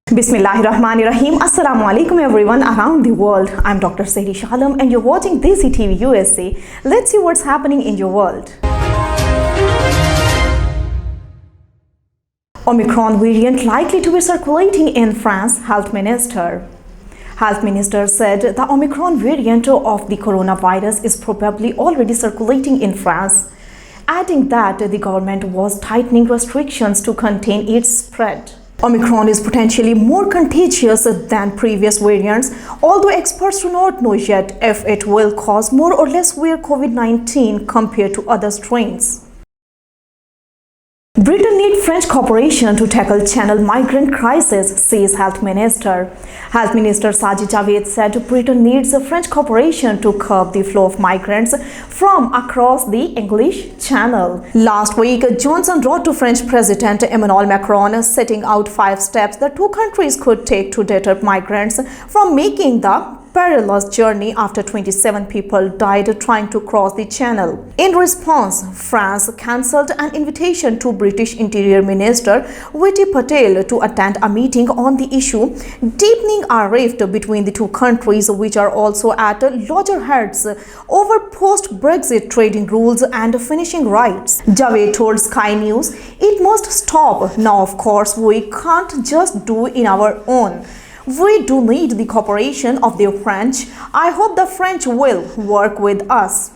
Bismillahirrahmanirrahim. Assalamu alaikum everyone around the world. I'm Dr. SEHRISH and you're watching DESI TV USA. Let's see what's happening in your world. Omicron variant likely to be circulating in France, Health Minister. Health Minister said the Omicron variant of the coronavirus is probably already circulating in France, adding that the government was tightening restrictions to contain its spread. Omicron is potentially more contagious than previous variants, although experts do not know yet if it will cause more or less severe COVID-19 compared to other strains. Britain needs French cooperation to tackle Channel migrant crisis, says Health Minister. Health Minister Sajid Javid said Britain needs French cooperation to curb the flow of migrants from across the English Channel. Last week, Johnson wrote to French President Emmanuel Macron, setting out 5 steps the two countries could take to deter migrants from making the perilous journey after 27 people died trying to cross the channel. In response, France cancelled an invitation to British Interior Minister Viti Patel to attend a meeting on the issue, deepening a rift between the two countries, which are also at loggerheads over post-Brexit trading rules and finishing rights. Javed told Sky News, "It must stop. Now, of course, we can't just do it on our own. We do need the cooperation of the French. I hope the French will work with us."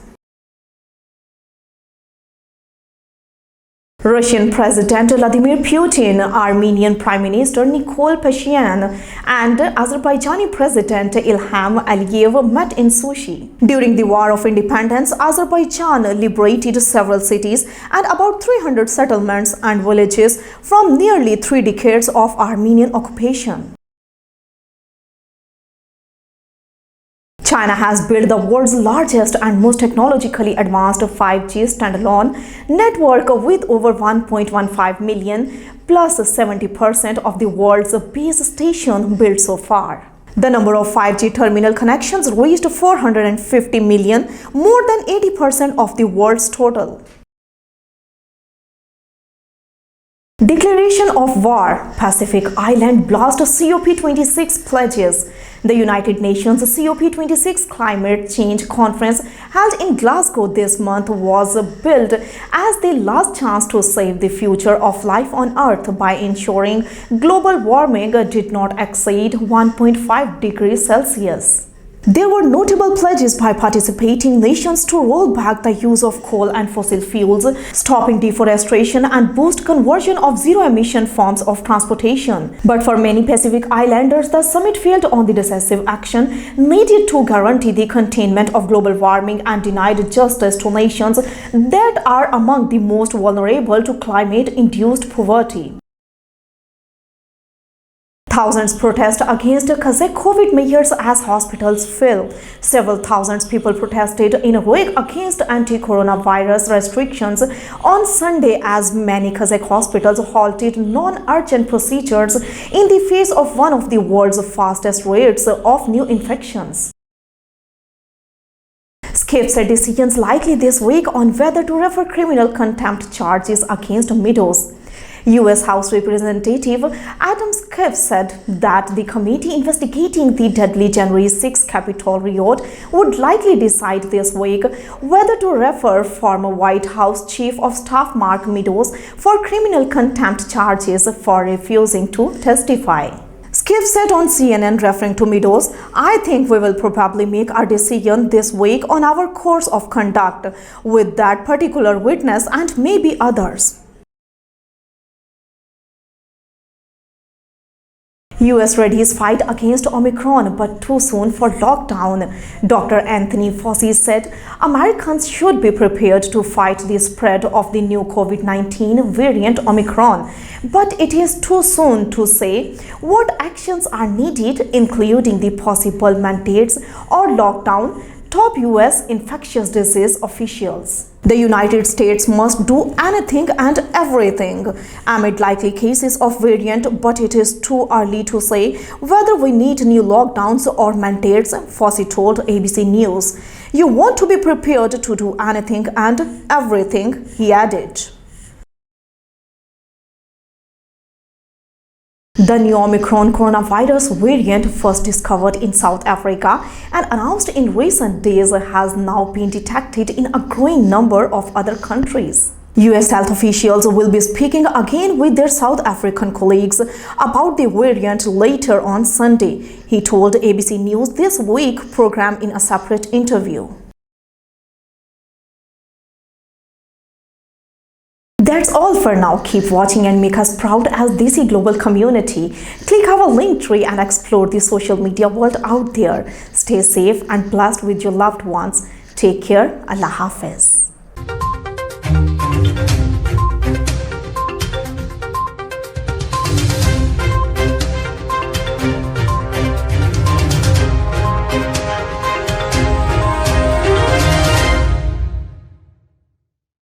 Russian President Vladimir Putin, Armenian Prime Minister Nikol Pashinyan, and Azerbaijani President Ilham Aliyev met in Sochi. During the War of Independence, Azerbaijan liberated several cities and about 300 settlements and villages from nearly 3 decades of Armenian occupation. China has built the world's largest and most technologically advanced 5G standalone network with over 1.15 million plus 70% of the world's base stations built so far. The number of 5G terminal connections reached 450 million, more than 80% of the world's total. Declaration of War, Pacific Island Blast COP26 pledges. The United Nations COP26 Climate Change Conference held in Glasgow this month was billed as the last chance to save the future of life on Earth by ensuring global warming did not exceed 1.5 degrees Celsius. There were notable pledges by participating nations to roll back the use of coal and fossil fuels, stopping deforestation, and boost conversion of zero-emission forms of transportation. But for many Pacific Islanders, the summit failed on the decisive action needed to guarantee the containment of global warming and denied justice to nations that are among the most vulnerable to climate-induced poverty. Thousands protest against Kazakh COVID measures as hospitals fill. Several thousands people protested in a week against anti-coronavirus restrictions on Sunday as many Kazakh hospitals halted non-urgent procedures in the face of one of the world's fastest rates of new infections. Skip said decisions likely this week on whether to refer criminal contempt charges against Meadows. U.S. House Representative Adam Schiff said that the committee investigating the deadly January 6 Capitol riot would likely decide this week whether to refer former White House Chief of Staff Mark Meadows for criminal contempt charges for refusing to testify. Schiff said on CNN, referring to Meadows, "I think we will probably make our decision this week on our course of conduct with that particular witness and maybe others." U.S. readies fight against Omicron, but too soon for lockdown. Dr. Anthony Fauci said Americans should be prepared to fight the spread of the new COVID-19 variant Omicron, but it is too soon to say what actions are needed, including the possible mandates or lockdown, top U.S. infectious disease officials. The United States must do anything and everything amid likely cases of variant, but it is too early to say whether we need new lockdowns or mandates, Fauci told ABC News. "You want to be prepared to do anything and everything," he added. The new Omicron coronavirus variant, first discovered in South Africa and announced in recent days, has now been detected in a growing number of other countries. US health officials will be speaking again with their South African colleagues about the variant later on Sunday, he told ABC News This Week program in a separate interview. That's all for now. Keep watching and make us proud as DESI Global Community. Click our link tree and explore the social media world out there. Stay safe and blessed with your loved ones. Take care. Allah Hafiz.